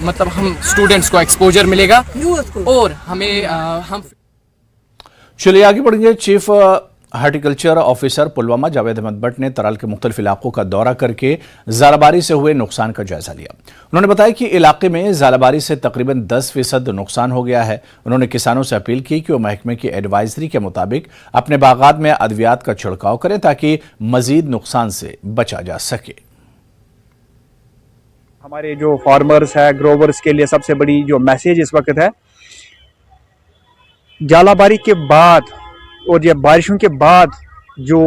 मतलब हम स्टूडेंट्स को एक्सपोजर मिलेगा और हमें हम चलिए आगे बढ़ेंगे। Chief horticulture officer Pulwama Javed Ahmad Bhat ने तराल के मुख्तलिफ इलाकों का दौरा करके ज़ालाबारी से हुए नुकसान का जायजा लिया। उन्होंने बताया कि इलाके में ज़ालाबारी से तकरीबन 10% नुकसान हो गया है। उन्होंने किसानों से अपील की कि वो महकमे की एडवाइजरी के मुताबिक अपने बागात में अद्वियात का छिड़काव करें ताकि मजीद नुकसान से बचा जा सके। हमारे जो फार्मर्स है, ग्रोवर्स के लिए सबसे बड़ी जो मैसेज इस वक्त है, जालाबारी के बाद और ये बारिशों के बाद जो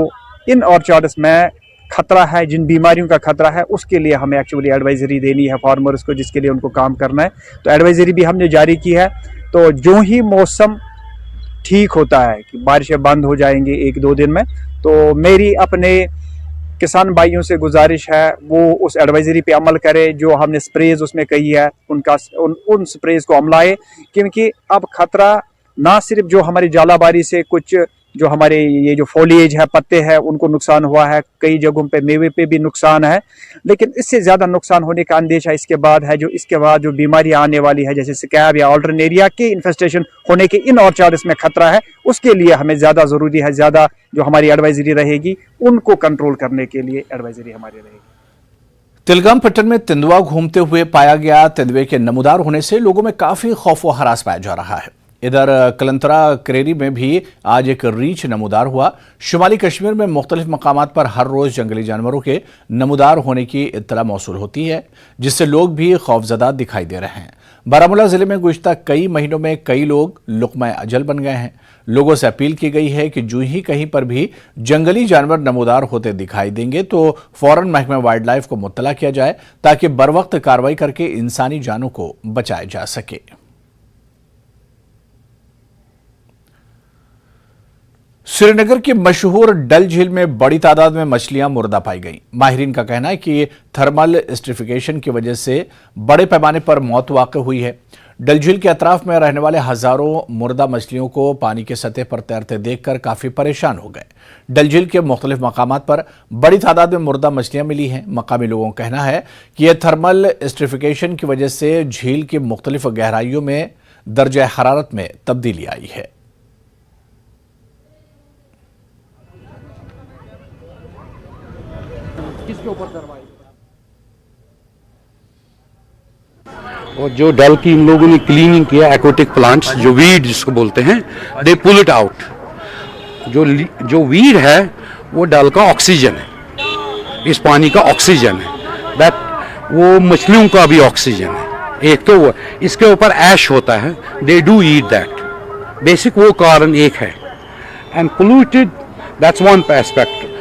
इन ऑर्चार्ड्स में खतरा है, जिन बीमारियों का खतरा है, उसके लिए हमें एक्चुअली एडवाइजरी देनी है फार्मर्स को, जिसके लिए उनको काम करना है। तो एडवाइजरी भी हमने जारी की है। तो जो ही मौसम ठीक होता है कि बारिशें बंद हो जाएंगी 1-2 दिन में, तो मेरी अपने किसान भाइयों से गुजारिश है वो उस एडवाइजरी पे अमल करें जो हमने स्प्रेज उसमें कही है, उनका उन स्प्रेज को अमलाए, क्योंकि अब खतरा ना सिर्फ जो हमारी जालाबारी से कुछ जो हमारे ये जो फोलिएज है, पत्ते हैं, उनको नुकसान हुआ है, कई जगहों पे मेवे पे भी नुकसान है, लेकिन इससे ज़्यादा नुकसान होने का अंदेशा इसके बाद है। जो इसके बाद जो बीमारियां आने वाली है, जैसे स्कैब या ऑल्टरनेरिया के इन्फेस्टेशन होने के इन ऑर्चार्ड्स में खतरा है, उसके लिए हमें ज़्यादा ज़रूरी है, ज़्यादा जो हमारी एडवाइजरी रहेगी उनको कंट्रोल करने के लिए एडवाइजरी हमारी रहेगी। तिलगाम पट्टन में तेंदुआ घूमते हुए पाया गया। तेंदुए के नमूदार होने से लोगों में काफी खौफ व हरास पाया जा रहा है। इधर कलंतरा करेरी में भी आज एक रीछ नमूदार हुआ। शुमाली कश्मीर में मुख्तलिफ मकामात पर हर रोज जंगली जानवरों के नमूदार होने की इत्तला मौसूल होती है, जिससे लोग भी खौफजदा दिखाई दे रहे हैं। बारामूला जिले में गुज़िश्ता कई महीनों में कई लोग लुक़मा अजल बन गए हैं। लोगों से अपील की गई है कि जो ही कहीं पर भी जंगली जानवर नमूदार होते दिखाई देंगे तो फौरन महकमा वाइल्ड लाइफ को मुत्तला किया जाए ताकि बरवक्त कार्रवाई करके इंसानी जानों को बचाया जा सके। श्रीनगर की मशहूर डल झील में बड़ी तादाद में मछलियां मुर्दा पाई गईं। माहिरीन का कहना है कि थर्मल स्ट्रिफिकेशन की वजह से बड़े पैमाने पर मौत वाक़ हुई है। डल झील के अतराफ में रहने वाले हजारों मुर्दा मछलियों को पानी के सतह पर तैरते देखकर काफी परेशान हो गए। डल झील के मुख्तलिफ मकामात पर बड़ी तादाद में मुर्दा मछलियां मिली हैं। मकामी लोगों का कहना है कि यह थर्मल स्ट्रिफिकेशन की वजह से झील की मुख्तलिफ गहराइयों में दर्जा हरारत में तब्दीली आई है। किसके ऊपर कार्रवाई? और जो डल की इन लोगों ने क्लीनिंग किया, एक्वेटिक प्लांट्स जो वीड जिसको बोलते हैं, दे पुल इट आउट। जो वीड है वो डल का ऑक्सीजन है, इस पानी का ऑक्सीजन है, दैट वो मछलियों का भी ऑक्सीजन है। एक तो वो इसके ऊपर ऐश होता है, they do eat that, basic वो कारण एक है। And polluted, that's one aspect.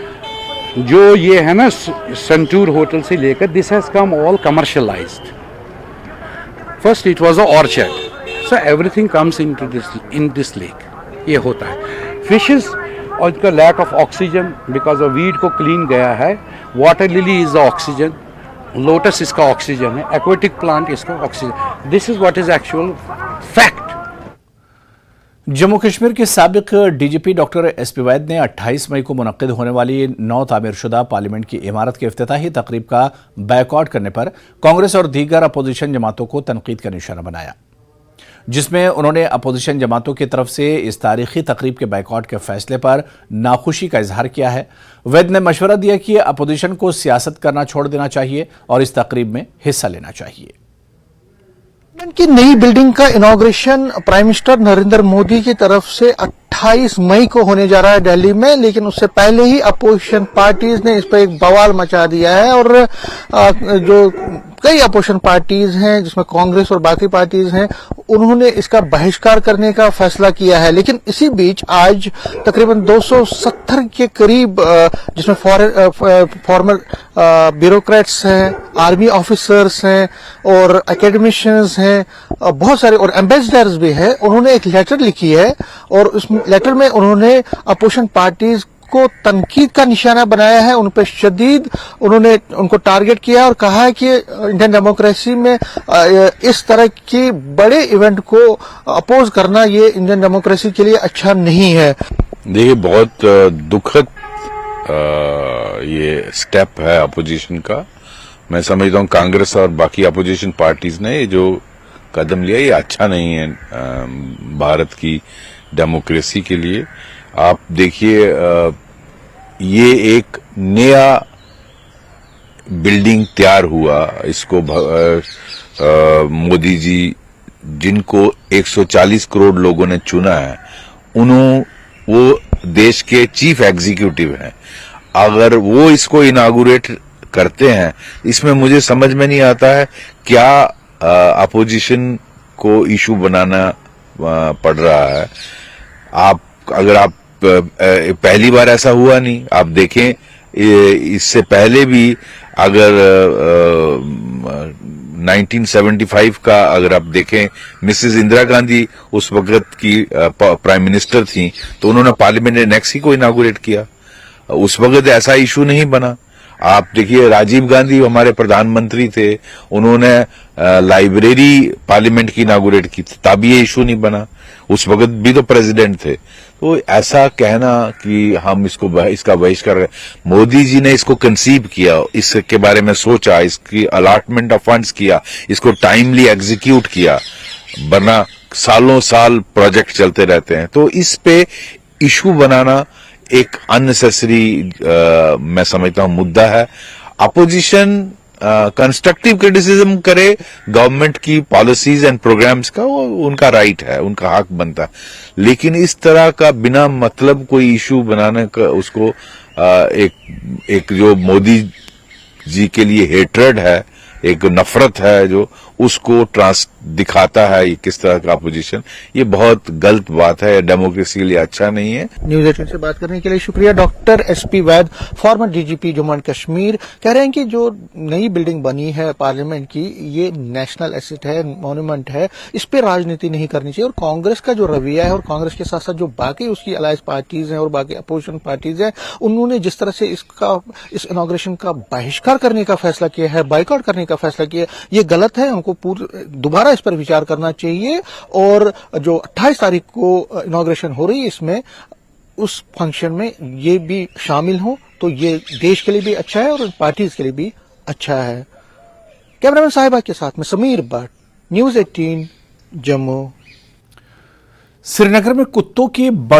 जो ये है ना सेंटूर होटल से लेकर, this has come all commercialised. First it was a orchard, so everything comes in this lake. ये होता है फिशेस और इनका lack of oxygen because of weed को क्लीन गया है। Water lily is the oxygen, lotus इसका ऑक्सीजन है, एक्वेटिक प्लांट इसका oxygen. This is what is actual fact. Jammu Kashmir के साबिक डीजीपी डॉक्टर एसपी वैद ने 28 मई को मुनक्किद होने वाली नौ तामीरशुदा पार्लियामेंट की इमारत के इफ्तिताही तकरीब का बायकॉट करने पर कांग्रेस और दीगर अपोजिशन जमातों को तनकीद का निशाना बनाया, जिसमें उन्होंने अपोजिशन जमातों की तरफ से इस तारीखी तकरीब के बायकॉट के फैसले पर नाखुशी का इजहार किया है। वैद ने मशवरा दिया कि अपोजिशन को सियासत करना छोड़ देना चाहिए और इस तकरीब में हिस्सा लेना चाहिए। की नई बिल्डिंग का inauguration prime minister Narendra Modi की तरफ से 28 मई को होने जा रहा है दिल्ली में, लेकिन उससे पहले ही अपोजिशन पार्टीज ने इस पर एक बवाल मचा दिया है और जो कई अपोजिशन पार्टीज हैं जिसमें कांग्रेस और बाकी पार्टीज हैं, उन्होंने इसका बहिष्कार करने का फैसला किया है। लेकिन इसी बीच आज तकरीबन 270 के करीब जिसमें फॉर्मर ब्यूरोक्रेट्स हैं, आर्मी ऑफिसर्स हैं और एकेडमिशियंस हैं, बहुत सारे और एम्बेसडर्स भी हैं, उन्होंने एक लेटर लिखी है और उस लेटर में उन्होंने अपोजिशन पार्टीज को तनकीद का निशाना बनाया है, उन पर शदीद उन्होंने उनको टारगेट किया और कहा है कि इंडियन डेमोक्रेसी में इस तरह के बड़े इवेंट को अपोज करना ये इंडियन डेमोक्रेसी के लिए अच्छा नहीं है। देखिए, बहुत दुखद ये स्टेप है अपोजिशन का। मैं समझता हूँ कांग्रेस और बाकी अपोजिशन पार्टीज ने ये जो कदम लिया ये अच्छा नहीं है भारत की डेमोक्रेसी के लिए। आप देखिए ये एक नया बिल्डिंग तैयार हुआ, इसको मोदी जी जिनको 140 करोड़ लोगों ने चुना है वो देश के चीफ एग्जीक्यूटिव हैं। अगर वो इसको इनागुरेट करते हैं, इसमें मुझे समझ में नहीं आता है क्या अपोजिशन को इशू बनाना पड़ रहा है। अगर आप पहली बार ऐसा हुआ नहीं, आप देखें इससे पहले भी अगर 1975 का अगर आप देखें, मिसेस इंदिरा गांधी उस वक्त की प्राइम मिनिस्टर थी, तो उन्होंने पार्लियामेंट एनेक्स ही को इनागुरेट किया। उस वक्त ऐसा इशू नहीं बना। आप देखिए राजीव गांधी हमारे प्रधानमंत्री थे, उन्होंने लाइब्रेरी पार्लियामेंट की इनागुरेट की, तब ये इशू नहीं बना। उस वक्त भी तो प्रेसिडेंट थे। तो ऐसा कहना कि हम इसका बहिष्कार करें, मोदी जी ने इसको कंसीव किया, इसके बारे में सोचा, इसकी अलॉटमेंट ऑफ फंड्स किया, इसको टाइमली एग्जीक्यूट किया, वरना सालों साल प्रोजेक्ट चलते रहते हैं। तो इस पे इशू बनाना एक अननेसेसरी मैं समझता हूं मुद्दा है। अपोजिशन कंस्ट्रक्टिव क्रिटिसिज्म करे गवर्नमेंट की पॉलिसीज एंड प्रोग्राम्स का, वो उनका राइट है, उनका हक बनता है, लेकिन इस तरह का बिना मतलब कोई इशू बनाने का उसको एक जो मोदी जी के लिए हेट्रेड है, एक नफरत है जो उसको दिखाता है ये किस तरह का अपोजिशन, ये बहुत गलत बात है, डेमोक्रेसी के लिए अच्छा नहीं है। न्यूज 18 से बात करने के लिए शुक्रिया। Doctor SP Vaid, farmer DGP Jammu and Kashmir, कह रहे हैं कि जो नई बिल्डिंग बनी है पार्लियामेंट की, ये नेशनल एसेट है, मॉन्यूमेंट है, इस पे राजनीति नहीं करनी चाहिए। और कांग्रेस का जो रवैया है और कांग्रेस के साथ साथ जो बाकी उसकी अलायंस पार्टीज हैं और बाकी अपोजिशन पार्टीज हैं, उन्होंने जिस तरह से इस इनॉग्रेशन का बहिष्कार करने का फैसला किया है, बाइकआउट करने का फैसला किया, ये गलत है। हमको दोबारा इस पर विचार करना चाहिए और जो 28 तारीख को इनॉग्रेशन हो रही है, इसमें उस फंक्शन में ये भी शामिल हो तो ये देश के लिए भी अच्छा है और पार्टीज के लिए भी अच्छा है। कैमरामैन साहिबा के साथ में समीर भट्ट, न्यूज 18 जम्मू। श्रीनगर में कुत्तों की